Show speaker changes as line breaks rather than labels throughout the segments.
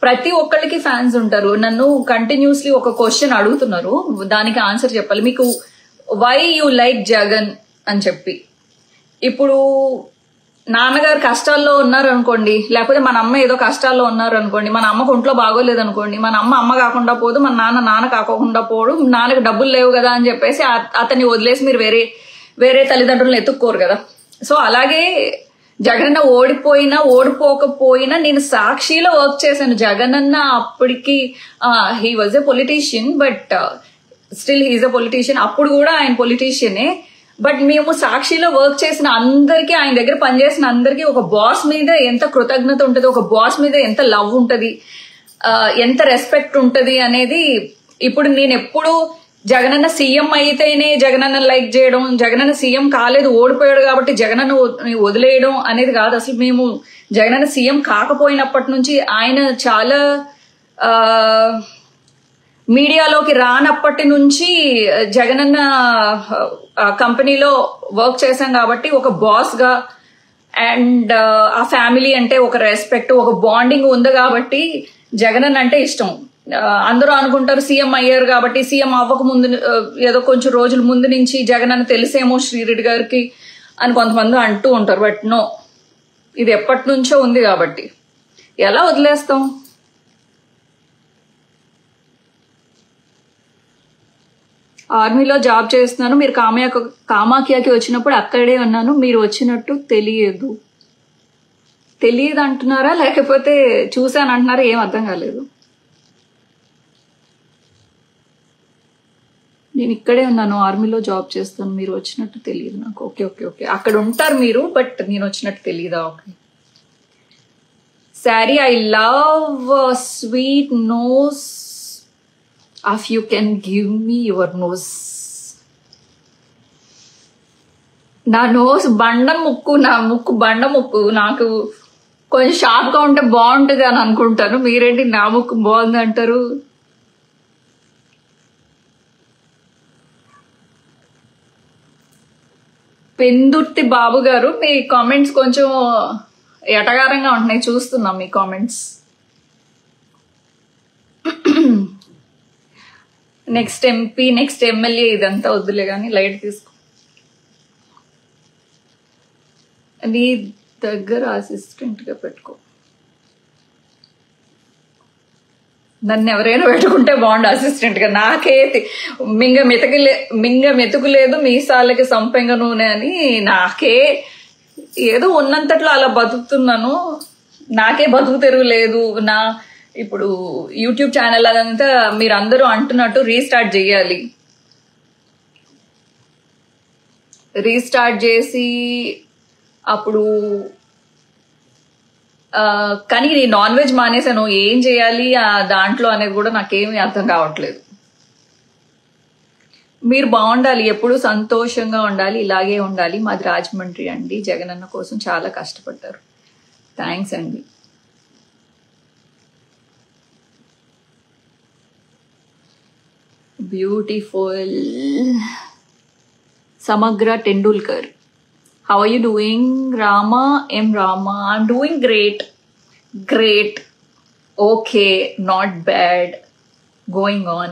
ప్రతి ఒక్కళ్ళకి ఫ్యాన్స్ ఉంటారు. నన్ను కంటిన్యూస్లీ ఒక క్వశ్చన్ అడుగుతున్నారు, దానికి ఆన్సర్ చెప్పాలి. మీకు వై యూ లైక్ జగన్ అని చెప్పి. ఇప్పుడు నాన్నగారు కష్టాల్లో ఉన్నారు అనుకోండి, లేకపోతే మన అమ్మ ఏదో కష్టాల్లో ఉన్నారు అనుకోండి, మన అమ్మకు ఒంట్లో బాగోలేదు అనుకోండి, మన అమ్మ కాకుండా పోదు, మన నాన్న కాకుండా పోడు, నాన్నకి డబ్బులు లేవు కదా అని చెప్పేసి అతన్ని వదిలేసి మీరు వేరే తల్లిదండ్రులను ఎత్తుక్కోరు కదా. సో అలాగే జగనన్న ఓడిపోకపోయినా నేను సాక్షిలో వర్క్ చేశాను. జగనన్న అప్పటికి he was a politician, but still he's a politician. అప్పుడు కూడా ఆయన పొలిటీషియనే. బట్ మేము సాక్షిలో వర్క్ చేసిన అందరికీ, ఆయన దగ్గర పనిచేసిన అందరికీ ఒక బాస్ మీద ఎంత కృతజ్ఞత ఉంటుంది, ఒక బాస్ మీద ఎంత లవ్ ఉంటుంది, ఎంత రెస్పెక్ట్ ఉంటుంది అనేది. ఇప్పుడు నేను ఎప్పుడు జగనన్న సీఎం అయితేనే జగనన్న లైక్ చేయడం, జగనన్న సీఎం కాలేదు ఓడిపోయాడు కాబట్టి జగనన్న వదిలేయడం అనేది కాదు. అసలు మేము జగనన్న సీఎం కాకపోయినప్పటి నుంచి ఆయన చాలా మీడియాలోకి రానప్పటి నుంచి జగనన్న కంపెనీలో వర్క్ చేశాం కాబట్టి ఒక బాస్ గా అండ్ ఆ ఫ్యామిలీ అంటే ఒక రెస్పెక్ట్, ఒక బాండింగ్ ఉంది కాబట్టి జగనన్న అంటే ఇష్టం. అందరూ అనుకుంటారు సీఎం అయ్యారు కాబట్టి, సీఎం అవ్వక ముందు ఏదో కొంచెం రోజుల ముందు నుంచి జగనన్న తెలిసేమో శ్రీరెడ్డి గారికి అని కొంతమంది అంటూ ఉంటారు. బట్ నో, ఇది ఎప్పటి నుంచో ఉంది కాబట్టి ఎలా వదిలేస్తాం? ఆర్మీలో జాబ్ చేస్తున్నాను, మీరు కామాఖ్యకి వచ్చినప్పుడు అక్కడే ఉన్నాను, మీరు వచ్చినట్టు తెలియదు అంటున్నారా లేకపోతే చూశాను అంటున్నారా? ఏం అర్థం కాలేదు. నేను ఇక్కడే ఉన్నాను, ఆర్మీలో జాబ్ చేస్తాను, మీరు వచ్చినట్టు తెలియదు నాకు. ఓకే ఓకే ఓకే, అక్కడ ఉంటారు మీరు, బట్ నేను వచ్చినట్టు తెలియదా? Okay. Sorry, I love sweet nose if you can give me your nose. నా నోస్ బండ ముక్కు, నా ముక్కు బండ ముక్కు, నాకు కొంచెం షార్ప్ గా ఉంటే బాగుంటుంది అని అనుకుంటాను. మీరేంటి నా ముక్కు బాగుంది అంటారు? పెందుర్తి బాబు గారు, మీ కామెంట్స్ కొంచెం ఎటగారంగా ఉంటున్నాయి, చూస్తున్నాం మీ comments. Next MP, next MLA, ఇదంతా వద్దులే కానీ లైట్ తీసుకో. నీ దగ్గర అసిస్టెంట్ గా పెట్టుకో. నన్ను ఎవరైనా పెట్టుకుంటే బాగుండు అసిస్టెంట్ గా. నాకే మింగ మెతుకులేదు మీసాలకి సంపెంగ నూనె అని, నాకే ఏదో ఉన్నంతట్లో అలా బతుకుతున్నాను, నాకే బతుకు తెరువులేదు. ఇప్పుడు యూట్యూబ్ ఛానల్ అదంతా మీరు అందరూ అంటున్నట్టు రీస్టార్ట్ చేయాలి. రీస్టార్ట్ చేసి అప్పుడు కానీ నేను నాన్ వెజ్ మానేసాను, ఏం చేయాలి దాంట్లో అనేది కూడా నాకేమీ అర్థం కావట్లేదు. మీరు బాగుండాలి, ఎప్పుడు సంతోషంగా ఉండాలి, ఇలాగే ఉండాలి. మాది రాజమండ్రి అండి, జగనన్న కోసం చాలా కష్టపడ్డారు. థ్యాంక్స్ అండి. Beautiful. Samagra Tendulkar. How are you doing? Rama. I'm doing great. Okay, not bad. Going on.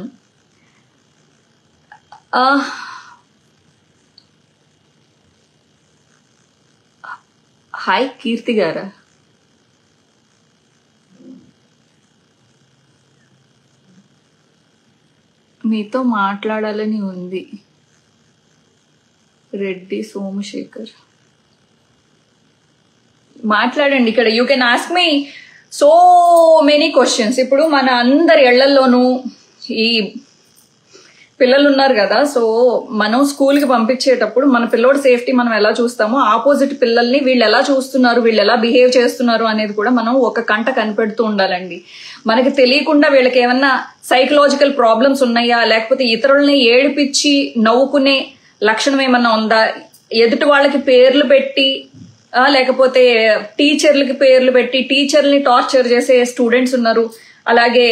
Hi, Kirti Gara. మీతో మాట్లాడాలని ఉంది. రెడ్డి సోమశేఖర్, మాట్లాడండి. ఇక్కడ you can ask me so many questions. ఇప్పుడు మన అందరి ఇళ్లలోనూ ఈ పిల్లలు ఉన్నారు కదా, సో మనం స్కూల్కి పంపించేటప్పుడు మన పిల్లోడి సేఫ్టీ మనం ఎలా చూస్తామో, ఆపోజిట్ పిల్లల్ని వీళ్ళు ఎలా చూస్తున్నారు, వీళ్ళు ఎలా బిహేవ్ చేస్తున్నారు అనేది కూడా మనం ఒక కంట కనిపెడుతూ ఉండాలండి. మనకి తెలియకుండా వీళ్ళకి ఏమన్నా సైకలాజికల్ ప్రాబ్లమ్స్ ఉన్నాయా, లేకపోతే ఇతరులని ఏడిపించి నవ్వుకునే లక్షణం ఏమన్నా ఉందా, ఎదుటి వాళ్ళకి పేర్లు పెట్టి లేకపోతే టీచర్లకి పేర్లు పెట్టి టీచర్ని టార్చర్ చేసే స్టూడెంట్స్ ఉన్నారు. అలాగే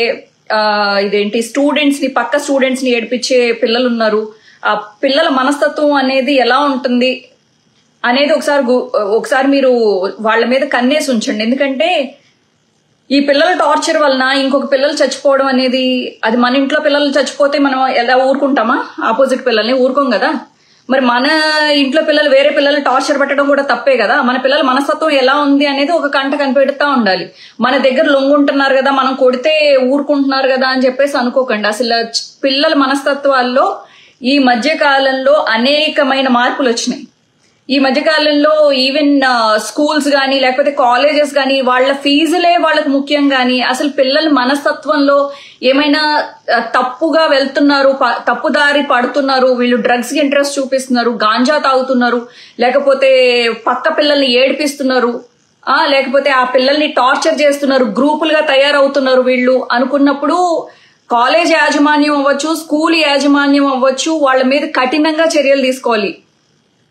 స్టూడెంట్స్ ని, పక్క స్టూడెంట్స్ ని ఏడిపించే పిల్లలు ఉన్నారు. ఆ పిల్లల మనస్తత్వం అనేది ఎలా ఉంటుంది అనేది ఒకసారి మీరు వాళ్ళ మీద కన్నేసి ఉంచండి. ఎందుకంటే ఈ పిల్లల టార్చర్ వలన ఇంకొక పిల్లలు చచ్చిపోవడం అనేది, అది మన ఇంట్లో పిల్లలు చచ్చిపోతే మనం ఎలా ఊరుకుంటామా? ఆపోజిట్ పిల్లల్ని ఊరుకోం కదా. మరి మన ఇంట్లో పిల్లలు వేరే పిల్లలు టార్చర్ పెట్టడం కూడా తప్పే కదా. మన పిల్లల మనస్తత్వం ఎలా ఉంది అనేది ఒక కంట కనిపెడతా ఉండాలి. మన దగ్గర లొంగుంటున్నారు కదా, మనం కొడితే ఊరుకుంటున్నారు కదా అని చెప్పేసి అనుకోకండి. అసలు పిల్లల మనస్తత్వాల్లో ఈ మధ్య కాలంలో అనేకమైన మార్పులు వచ్చినాయి. ఈ మధ్యకాలంలో ఈవెన్ స్కూల్స్ కానీ లేకపోతే కాలేజెస్ కానీ వాళ్ళ ఫీజులే వాళ్ళకు ముఖ్యం కానీ అసలు పిల్లల మనస్తత్వంలో ఏమైనా తప్పుగా వెళ్తున్నారు, తప్పుదారి పడుతున్నారు, వీళ్ళు డ్రగ్స్ కి ఇంట్రెస్ట్ చూపిస్తున్నారు, గాంజా తాగుతున్నారు, లేకపోతే పక్క పిల్లల్ని ఏడిపిస్తున్నారు, లేకపోతే ఆ పిల్లల్ని టార్చర్ చేస్తున్నారు, గ్రూపులుగా తయారవుతున్నారు వీళ్ళు అనుకున్నప్పుడు కాలేజ్ యాజమాన్యం అవ్వచ్చు, స్కూల్ యాజమాన్యం అవ్వచ్చు, వాళ్ళ మీద కఠినంగా చర్యలు తీసుకోవాలి.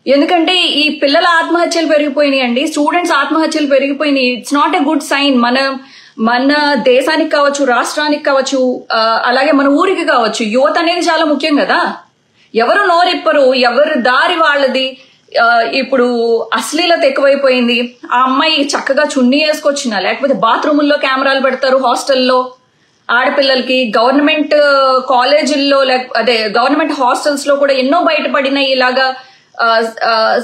ఎందుకంటే ఈ పిల్లల ఆత్మహత్యలు పెరిగిపోయినాయి అండి, స్టూడెంట్స్ ఆత్మహత్యలు పెరిగిపోయినాయి. It's not a good sign. మన దేశానికి కావచ్చు, రాష్ట్రానికి కావచ్చు, అలాగే మన ఊరికి కావచ్చు. యువత అనేది చాలా ముఖ్యం కదా. ఎవరు నోరిప్పరు, ఎవరు దారి వాళ్ళది. ఇప్పుడు అశ్లీలత ఎక్కువైపోయింది. ఆ అమ్మాయి చక్కగా చున్నీ వేసుకొచ్చినా, లేకపోతే బాత్రూముల్లో కెమెరాలు పెడతారు హాస్టల్లో ఆడపిల్లలకి. గవర్నమెంట్ కాలేజీల్లో అదే గవర్నమెంట్ హాస్టల్స్ లో కూడా ఎన్నో బయటపడినాయి ఇలాగా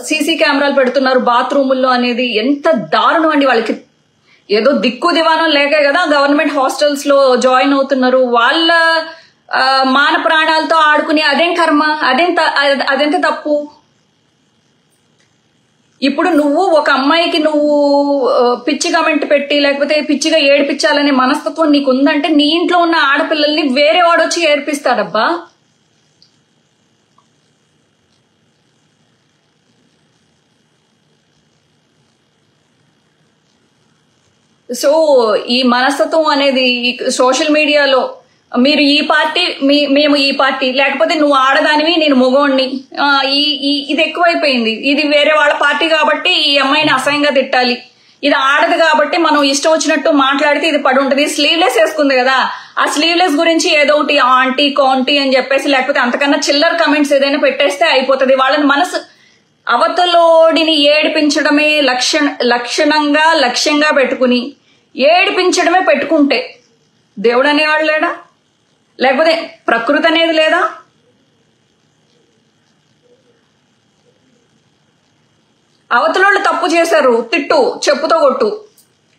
సీసీ కెమెరాలు పెడుతున్నారు బాత్రూముల్లో అనేది. ఎంత దారుణం అండి. వాళ్ళకి ఏదో దిక్కు దివానం లేకే కదా గవర్నమెంట్ హాస్టల్స్ లో జాయిన్ అవుతున్నారు. వాళ్ళ మాన ప్రాణాలతో ఆడుకుని అదేం కర్మ, అదెంత తప్పు. ఇప్పుడు నువ్వు ఒక అమ్మాయికి నువ్వు పిచ్చి కమెంట్ పెట్టి లేకపోతే పిచ్చిగా ఏడిపించాలనే మనస్తత్వం నీకు ఉందంటే నీ ఇంట్లో ఉన్న ఆడపిల్లల్ని వేరే వాడొచ్చి ఏడిపిస్తాడబ్బా. సో ఈ మనస్తత్వం అనేది సోషల్ మీడియాలో మీరు ఈ పార్టీ మేము ఈ పార్టీ, లేకపోతే నువ్వు ఆడదానివి నేను మగోడిని, ఇది ఎక్కువైపోయింది. ఇది వేరే వాళ్ళ పార్టీ కాబట్టి ఈ అమ్మాయిని అసహ్యంగా తిట్టాలి, ఇది ఆడదు కాబట్టి మనం ఇష్టం వచ్చినట్టు మాట్లాడితే ఇది పడి ఉంటుంది. స్లీవ్లెస్ వేసుకుంది కదా, ఆ స్లీవ్లెస్ గురించి ఏదో ఒకటి ఆంటీ కాంటీ అని చెప్పేసి లేకపోతే అంతకన్నా చిల్లర కమెంట్స్ ఏదైనా పెట్టేస్తే అయిపోతుంది. వాళ్ళని మనసు అవతలోడిని ఏడిపించడమే లక్ష్యంగా పెట్టుకుని ఏడిపించడమే పెట్టుకుంటే దేవుడు అనేవాడు లేడా? లేకపోతే ప్రకృతి అనేది లేదా? అవతలోళ్ళు తప్పు చేశారు, తిట్టు, చెప్పుతో కొట్టు.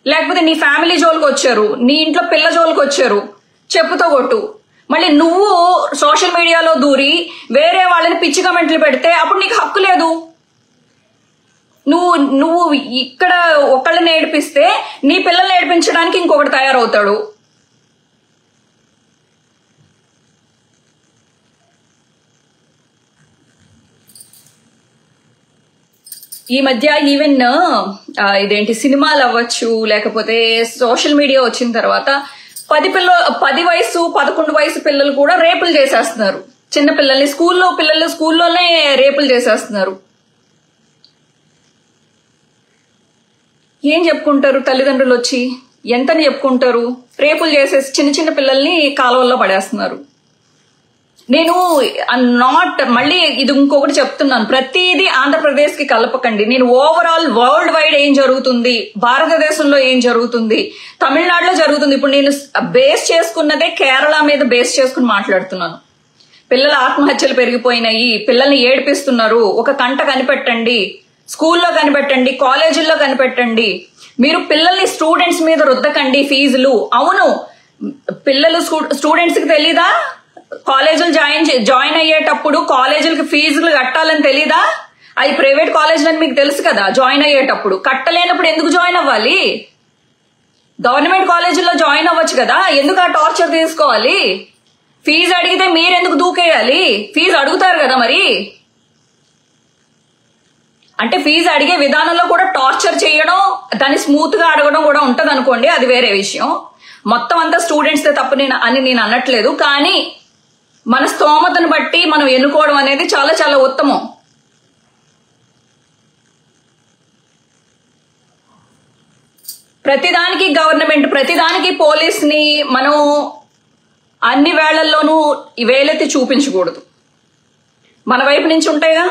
లేకపోతే నీ ఫ్యామిలీ జోలికి వచ్చారు, నీ ఇంట్లో పిల్ల జోలికి వచ్చారు, చెప్పుతో కొట్టు. మళ్ళీ నువ్వు సోషల్ మీడియాలో దూరి వేరే వాళ్ళని పిచ్చి కమెంట్లు పెడితే అప్పుడు నీకు హక్కు లేదు. నువ్వు ఇక్కడ ఒకళ్ళని ఏడిపిస్తే నీ పిల్లల్ని ఏడిపించడానికి ఇంకొకటి తయారవుతాడు. ఈ మధ్య ఈవెన్ ఇదేంటి సినిమాలు అవ్వచ్చు లేకపోతే సోషల్ మీడియా వచ్చిన తర్వాత 10 వయసు 11 వయసు పిల్లలు కూడా రేపులు చేసేస్తున్నారు. చిన్న పిల్లల్ని స్కూల్లోనే రేపులు చేసేస్తున్నారు. ఏం చెప్పుకుంటారు తల్లిదండ్రులు వచ్చి? ఎంతని చెప్పుకుంటారు? రేపులు చేసేసి చిన్న పిల్లల్ని కాలువల్లో పడేస్తున్నారు. నేను మళ్ళీ ఇది ఇంకొకటి చెప్తున్నాను, ప్రతిదీ ఆంధ్రప్రదేశ్ కి కలపకండి. నేను ఓవరాల్ వరల్డ్ వైడ్ ఏం జరుగుతుంది, భారతదేశంలో ఏం జరుగుతుంది, తమిళనాడులో జరుగుతుంది. ఇప్పుడు నేను బేస్ చేసుకున్నదే కేరళ మీద బేస్ చేసుకుని మాట్లాడుతున్నాను. పిల్లల ఆత్మహత్యలు పెరిగిపోయినాయి, పిల్లల్ని ఏడిపిస్తున్నారు. ఒక కంట కనిపెట్టండి, స్కూల్లో కనిపెట్టండి, కాలేజీల్లో కనిపెట్టండి. మీరు పిల్లల్ని స్టూడెంట్స్ మీద రుద్దకండి ఫీజులు. అవును, పిల్లలు స్టూడెంట్స్ కి తెలీదా కాలేజీలు జాయిన్ అయ్యేటప్పుడు కాలేజీలకి ఫీజులు కట్టాలని తెలీదా? అది ప్రైవేట్ కాలేజీలని మీకు తెలుసు కదా. జాయిన్ అయ్యేటప్పుడు కట్టలేనప్పుడు ఎందుకు జాయిన్ అవ్వాలి? గవర్నమెంట్ కాలేజీల్లో జాయిన్ అవ్వచ్చు కదా, ఎందుకు ఆ టార్చర్ తీసుకోవాలి? ఫీజు అడిగితే మీరెందుకు దూకేయాలి? ఫీజు అడుగుతారు కదా మరి. అంటే ఫీజు అడిగే విధానంలో కూడా టార్చర్ చేయడం, దాన్ని స్మూత్ గా అడగడం కూడా ఉంటది అనుకోండి, అది వేరే విషయం. మొత్తం అంతా స్టూడెంట్స్ తప్పు అని నేను అనట్లేదు, కానీ మన స్తోమతను బట్టి మనం ఎన్నుకోవడం అనేది చాలా చాలా ఉత్తమం. ప్రతిదానికి గవర్నమెంట్, ప్రతిదానికి పోలీస్ ని మనం అన్ని వేళ్లలోనూ వేలెత్తి చూపించకూడదు. మన వైపు నుంచి ఉంటాయిగా.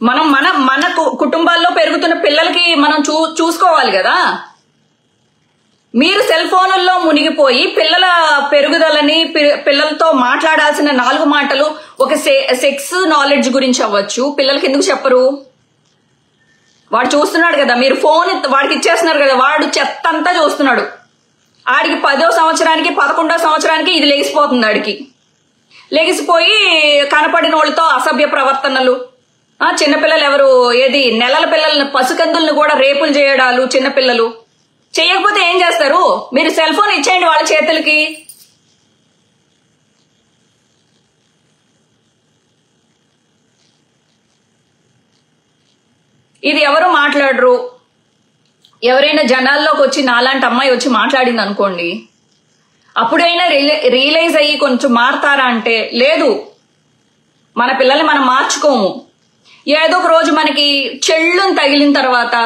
మనం మన కుటుంబాల్లో పెరుగుతున్న పిల్లలకి మనం చూసుకోవాలి కదా. మీరు సెల్ ఫోన్లలో మునిగిపోయి పిల్లల పెరుగుదలని, పిల్లలతో మాట్లాడాల్సిన 4 మాటలు, ఒక సెక్స్ నాలెడ్జ్ గురించి అవ్వచ్చు, పిల్లలకి ఎందుకు చెప్పరు? వాడు చూస్తున్నాడు కదా, మీరు ఫోన్ వాడికి ఇచ్చేస్తున్నారు కదా, వాడు చెత్త అంతా చూస్తున్నాడు. ఆడికి 10వ సంవత్సరానికి 11వ సంవత్సరానికి ఇది లెగిసిపోతుంది. ఆడికి లెగిసిపోయి కనపడిన వాళ్ళతో అసభ్య ప్రవర్తనలు. చిన్నపిల్లలు ఎవరు, ఏది నెలల పిల్లల్ని, పసికందుల్ని కూడా రేపులు చేయడాలు చిన్నపిల్లలు. చేయకపోతే ఏం చేస్తారు? మీరు సెల్ ఫోన్ ఇచ్చేయండి వాళ్ళ చేతులకి. ఇది ఎవరు మాట్లాడరు. ఎవరైనా జనాల్లోకి వచ్చి నాలాంటి అమ్మాయి వచ్చి మాట్లాడింది అనుకోండి, అప్పుడైనా రియలైజ్ అయ్యి కొంచెం మారతారా అంటే లేదు. మన పిల్లల్ని మనం మార్చుకోము. ఏదో ఒక రోజు మనకి చెళ్ళుని తగిలిన తర్వాత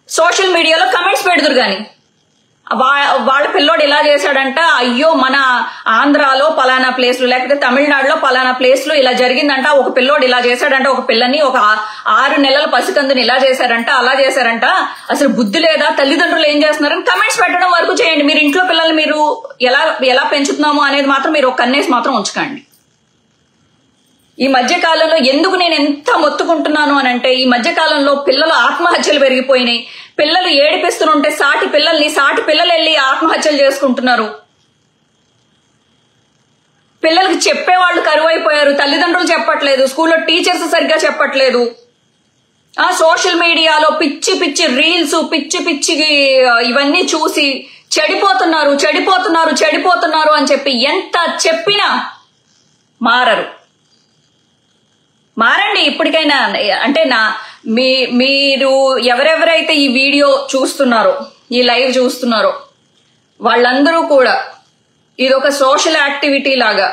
సోషల్ మీడియాలో కమెంట్స్ పెడుతురు గాని, వాళ్ళ పిల్లోడు ఇలా చేశాడంట, అయ్యో మన ఆంధ్రాలో పలానా ప్లేస్లు, లేకపోతే తమిళనాడులో పలానా ప్లేస్లు ఇలా జరిగిందంట, ఒక పిల్లోడు ఇలా చేశాడంట, ఒక పిల్లని, ఒక 6 నెలల పసికందుని ఇలా చేశారంట, అలా చేశారంట, అసలు బుద్ధి లేదా, తల్లిదండ్రులు ఏం చేస్తున్నారని కమెంట్స్ పెట్టడం వరకు చేయండి. మీరు ఇంట్లో పిల్లల్ని మీరు ఎలా పెంచుతున్నాము అనేది మాత్రం మీరు ఒక కన్నేసి మాత్రం ఉంచకండి. ఈ మధ్య కాలంలో ఎందుకు నేను ఎంత మొత్తుకుంటున్నాను అని అంటే, ఈ మధ్య కాలంలో పిల్లలు ఆత్మహత్యలు పెరిగిపోయినాయి. పిల్లలు ఏడిపిస్తుంటే సాటి పిల్లలు వెళ్ళి ఆత్మహత్యలు చేసుకుంటున్నారు. పిల్లలకి చెప్పేవాళ్ళు కరువైపోయారు. తల్లిదండ్రులు చెప్పట్లేదు, స్కూల్లో టీచర్స్ సరిగ్గా చెప్పట్లేదు. సోషల్ మీడియాలో పిచ్చి రీల్స్, పిచ్చి ఇవన్నీ చూసి చెడిపోతున్నారు అని చెప్పి ఎంత చెప్పినా మారండి ఇప్పటికైనా. అంటే మీరు ఎవరెవరైతే ఈ వీడియో చూస్తున్నారో, ఈ లైవ్ చూస్తున్నారో, వాళ్ళందరూ కూడా ఇదొక సోషల్ యాక్టివిటీ లాగా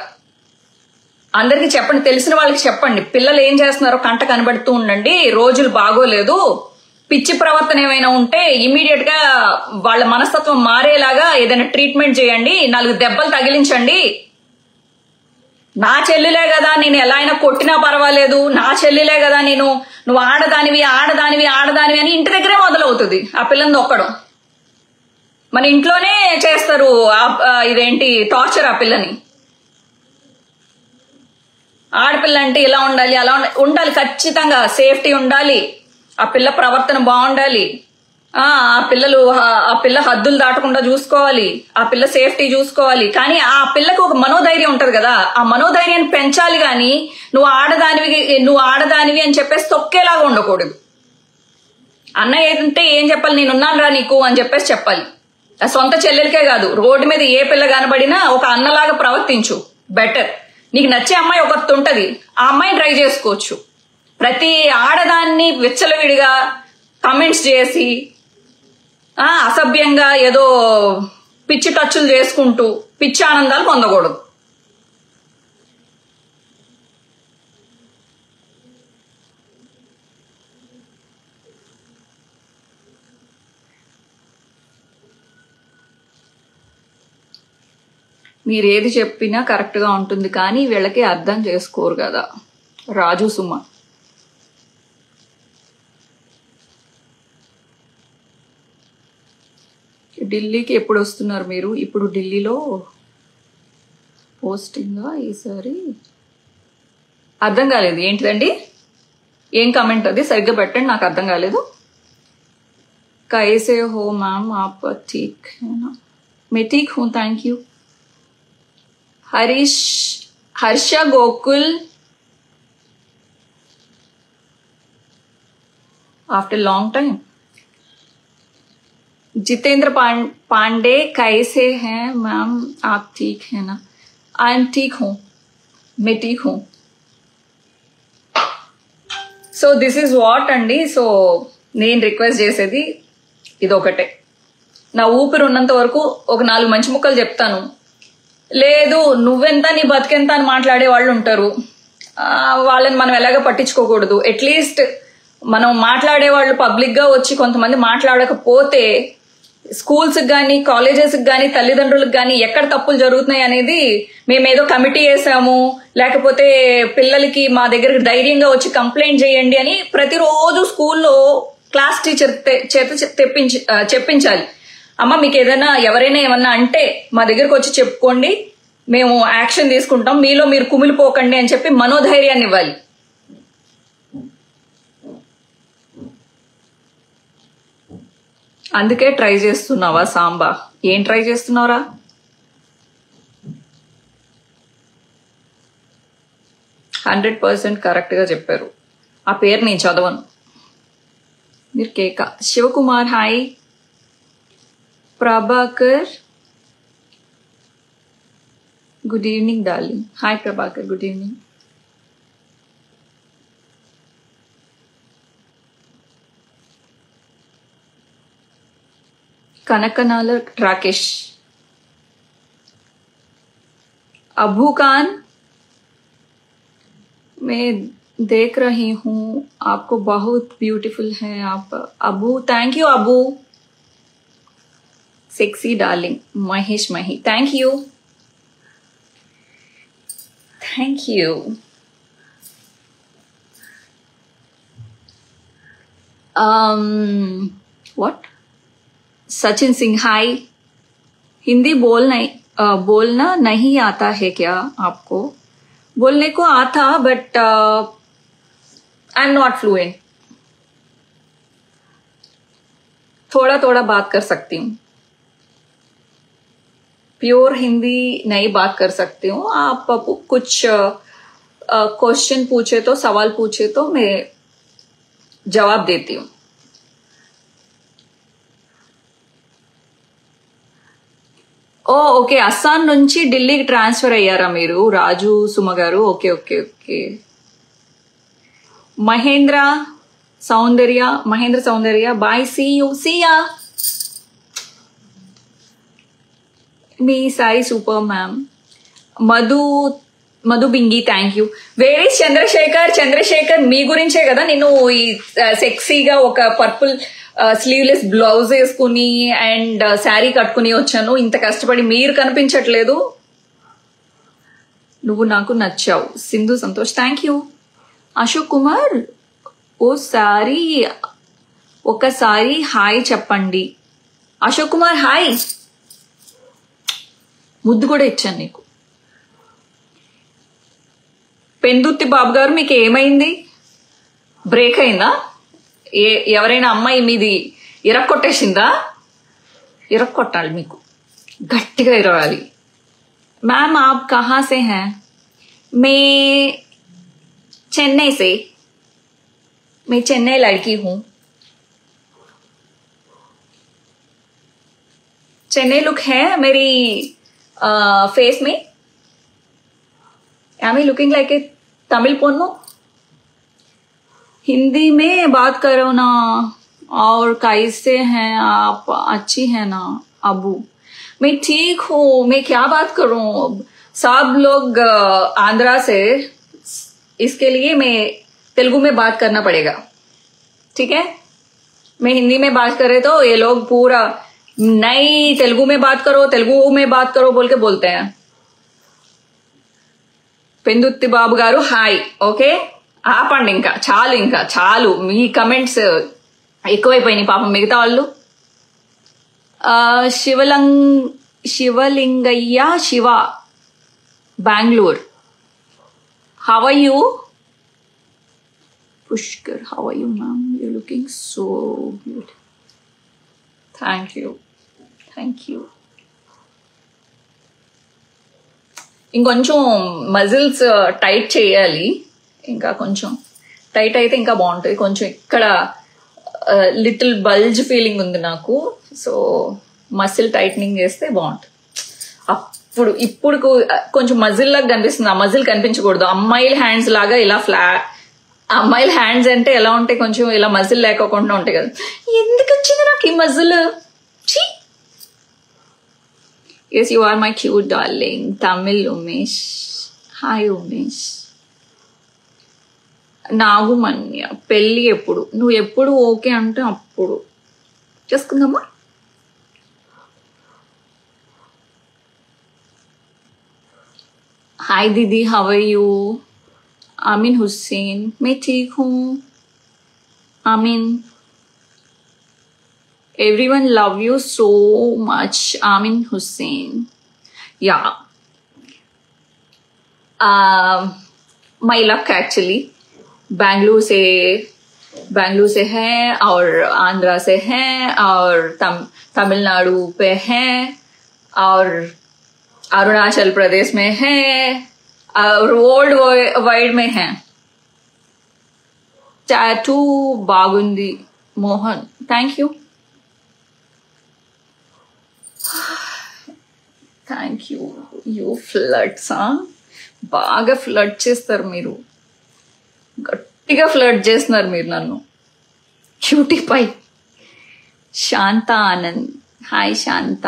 అందరికి చెప్పండి, తెలిసిన వాళ్ళకి చెప్పండి. పిల్లలు ఏం చేస్తున్నారో కంట కనబడుతూ ఉండండి. రోజులు బాగోలేదు, పిచ్చి ప్రవర్తన ఏమైనా ఉంటే ఇమీడియట్ గా వాళ్ళ మనస్తత్వం మారేలాగా ఏదైనా ట్రీట్మెంట్ చేయండి, 4 దెబ్బలు తగిలించండి. నా చెల్లిలే కదా, నేను ఎలా అయినా కొట్టినా పర్వాలేదు, నా చెల్లిలే కదా, నువ్వు ఆడదానివి అని ఇంటి దగ్గరే మొదలవుతుంది ఆ పిల్లని నొక్కడం. మన ఇంట్లోనే చేస్తారు ఇదేంటి టార్చర్ ఆ పిల్లని. ఆడపిల్ల అంటే ఇలా ఉండాలి, అలా ఉండాలి, ఖచ్చితంగా సేఫ్టీ ఉండాలి, ఆ పిల్ల ప్రవర్తన బాగుండాలి, ఆ పిల్ల హద్దులు దాటకుండా చూసుకోవాలి, ఆ పిల్ల సేఫ్టీ చూసుకోవాలి. కానీ ఆ పిల్లకు ఒక మనోధైర్యం ఉంటది కదా, ఆ మనోధైర్యాన్ని పెంచాలి. గాని నువ్వు ఆడదానివి అని చెప్పేసి తొక్కేలాగా ఉండకూడదు. అన్న ఏంటంటే ఏం చెప్పాలి, నేనున్నాను రా నీకు అని చెప్పేసి చెప్పాలి. ఆ సొంత చెల్లెలకే కాదు, రోడ్డు మీద ఏ పిల్ల కనబడినా ఒక అన్నలాగా ప్రవర్తించు, బెటర్. నీకు నచ్చే అమ్మాయి ఒకటి ఉంటది, ఆ అమ్మాయిని ట్రై చేసుకోవచ్చు. ప్రతి ఆడదాన్ని విచ్చలవిడిగా కమెంట్స్ చేసి అసభ్యంగా ఏదో పిచ్చి టచ్లు చేసుకుంటూ పిచ్చి ఆనందాలు పొందకూడదు. మీరు ఏది చెప్పినా కరెక్ట్ గా ఉంటుంది, కానీ వీళ్ళకి అర్థం చేసుకోరు కదా. రాజు సుమ, ఢిల్లీకి ఎప్పుడు వస్తున్నారు మీరు? ఇప్పుడు ఢిల్లీలో పోస్టింగా ఈసారి? అర్థం కాలేదు, ఏంటిదండి? ఏం కమెంట్ అది? సరిగ్గా పెట్టండి, నాకు అర్థం కాలేదు. कैसे हो मैम आप? ठीक है ना, मैं ठीक हूँ, thank you. Harsha Gokul, after long time. Jitendra Pandey, कैसे हैं मैम आप? ठीक है ना, आई एम ठीक हूँ, मैं ठीक हूँ. సో దిస్ ఈజ్ వాట్ అండి. సో నేను రిక్వెస్ట్ చేసేది ఇదొకటే, నా ఊపిరి ఉన్నంత వరకు ఒక 4 మంచి ముక్కలు చెప్తాను. లేదు నువ్వెంత నీ బతికెంత అని మాట్లాడే వాళ్ళు ఉంటారు, వాళ్ళని మనం ఎలాగ పట్టించుకోకూడదు. అట్లీస్ట్ మనం మాట్లాడే వాళ్ళు పబ్లిక్ గా వచ్చి కొంతమంది మాట్లాడకపోతే స్కూల్స్ కానీ కాలేజెస్ కానీ తల్లిదండ్రులకు కానీ ఎక్కడ తప్పులు జరుగుతున్నాయి అనేది మేమేదో కమిటీ వేసాము, లేకపోతే పిల్లలకి మా దగ్గరికి ధైర్యంగా వచ్చి కంప్లైంట్ చేయండి అని ప్రతిరోజు స్కూల్లో క్లాస్ టీచర్ చేత చెప్పించాలి. అమ్మ మీకు ఏదైనా ఎవరైనా ఏమన్నా అంటే మా దగ్గరకు వచ్చి చెప్పుకోండి, మేము యాక్షన్ తీసుకుంటాం, మీలో మీరు కుమిలిపోకండి అని చెప్పి మనోధైర్యాన్ని ఇవ్వాలి. అందుకే ట్రై చేస్తున్నావా సాంబా? ఏం ట్రై చేస్తున్నావురా? హండ్రెడ్ 100% కరెక్ట్ గా చెప్పారు. ఆ పేరు నేను చదవను. మీరు కేక. Shivakumar hi. Prabhakar good evening darling. Hi Prabhakar, good evening. Kanakanal Rakesh. Abu Khan मैं देख रही हूँ आपको, बहुत ब्यूटीफुल है आप. Abu thank you. Abu sexy darling. Mahesh Mahi thank you. Thank you. what Sachin Singh hi. Hindi बोलना नहीं आता है क्या आपको? बोलने को आता but I am not fluent. थोड़ा थोड़ा बात कर सकती हूँ, प्योर हिंदी नहीं बात कर सकती हूँ. आप कुछ क्वेश्चन पूछे तो, सवाल पूछे तो मैं जवाब देती हूँ. ఓ ఓకే, అస్సాం నుంచి ఢిల్లీకి ట్రాన్స్ఫర్ అయ్యారా మీరు? రాజు సుమ గారు. Okay okay okay. Mahendra Soundarya bye. See you. సియా. మీ Sai super ma'am. Madhu Bingi thank you. Where is Chandrashekar మీ గురించే కదా నేను ఈ సెక్సీగా ఒక పర్పుల్ స్లీవ్లెస్ బ్లౌజ్ వేసుకుని అండ్ శారీ కట్టుకుని వచ్చాను. ఇంత కష్టపడి మీరు కనిపించట్లేదు. నువ్వు నాకు నచ్చావు. Sindhu Santosh thank you. అశోక్ కుమార్ ఒకసారి హాయ్ చెప్పండి. అశోక్ కుమార్ హాయ్. ముద్దు కూడా ఇచ్చాను నీకు. పెందుత్తి బాబు గారు మీకు ఏమైంది? బ్రేక్ అయిందా? ఎవరైనా అమ్మాయి మీది ఇరక్కొట్టేసిందా? ఇరక్కొట్టాలి, మీకు గట్టిగా ఇరవాలి. मैम आप कहाँ से हैं? मैं चेन्नई से. मैं चेन्नई लड़की हूँ. चेन्नई लुक है मेरी फेस में. Am I looking like a Tamil पोन्नो? Hindi में बात करो ना. और कैसे हैं आप? अच्छी है ना अबू? मैं ठीक हूँ. मैं क्या बात करूँ, सब लोग आंध्रा से, इसके लिए मैं तेलुगु में बात करना पड़ेगा. ठीक है? मैं हिंदी में बात करे तो ये लोग पूरा नहीं तेलुगु में बात करो बोल के बोलते हैं. పెందుత్తి బాబు గారు హాయ్. ఓకే ఆపండి, ఇంకా చాలు మీ కమెంట్స్ ఎక్కువైపోయినాయి పాపం. మిగతా వాళ్ళు Shivalingaiah Shiva Bengaluru. How are you? Pushkar how are you ma'am? You looking so beautiful. Thank you. ఇంకొంచెం మజిల్స్ టైట్ చేయాలి, ఇంకా కొంచెం టైట్ అయితే ఇంకా బాగుంటుంది. కొంచెం ఇక్కడ లిటిల్ బల్జ్ ఫీలింగ్ ఉంది నాకు, సో మసిల్ టైట్నింగ్ చేస్తే బాగుంటుంది. ఇప్పుడు కొంచెం మజిల్ లాగా కనిపిస్తుంది. ఆ మజిల్ కనిపించకూడదు. అమ్మాయిల హ్యాండ్స్ లాగా ఇలా ఫ్లాట్. అమ్మాయిల హ్యాండ్స్ అంటే ఎలా ఉంటాయి, కొంచెం ఇలా మజిల్ లేకోకుండా ఉంటాయి కదా. ఎందుకు వచ్చింది నాకు ఈ muscle? Yes, you are my cute darling. Tamil Umesh. Hi Umesh. నాగుమన్య పెళ్ళి ఎప్పుడు? నువ్వు ఎప్పుడు ఓకే అంటే అప్పుడు చేసుకుందామా? हाय दीदी, हाउ आर यू? आमीन हुसैन, मैं ठीक हूँ. आमीन. Everyone love you so much. Amin Hussain. Yeah. My luck actually. Bangalore से हैं और आंध्रा से हैं और तमिलनाडु पे हैं और अरुणाचल प्रदेश में हैं और वर्ल्ड वाइड में हैं. टैटू बागुंदी Mohan, thank you. Thank you. You floods బాగా ఫ్లడ్ చేస్తారు మీరు, గట్టిగా ఫ్లడ్ చేస్తున్నారు మీరు నన్ను. Cutie pie Shanta Anand, hi Shanta.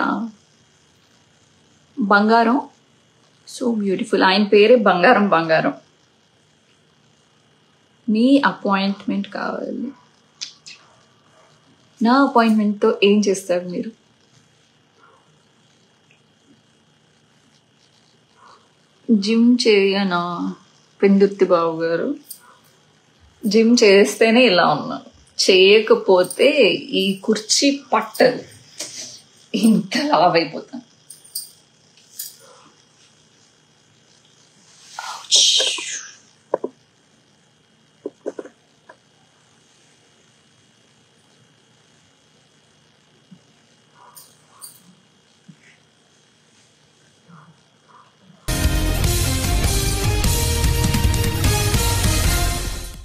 బంగారం సో బ్యూటిఫుల్, ఆయన పేరే బంగారం. బంగారం మీ అపాయింట్మెంట్ కావాలి. నా అపాయింట్మెంట్తో ఏం చేస్తారు మీరు? జిమ్ చేయనా పెందుర్తి బాబు గారు? జిమ్ చేస్తేనే ఇలా ఉన్నాను, చేయకపోతే ఈ కుర్చీ పట్టదు, ఇంత లావ్ అయిపోతాను.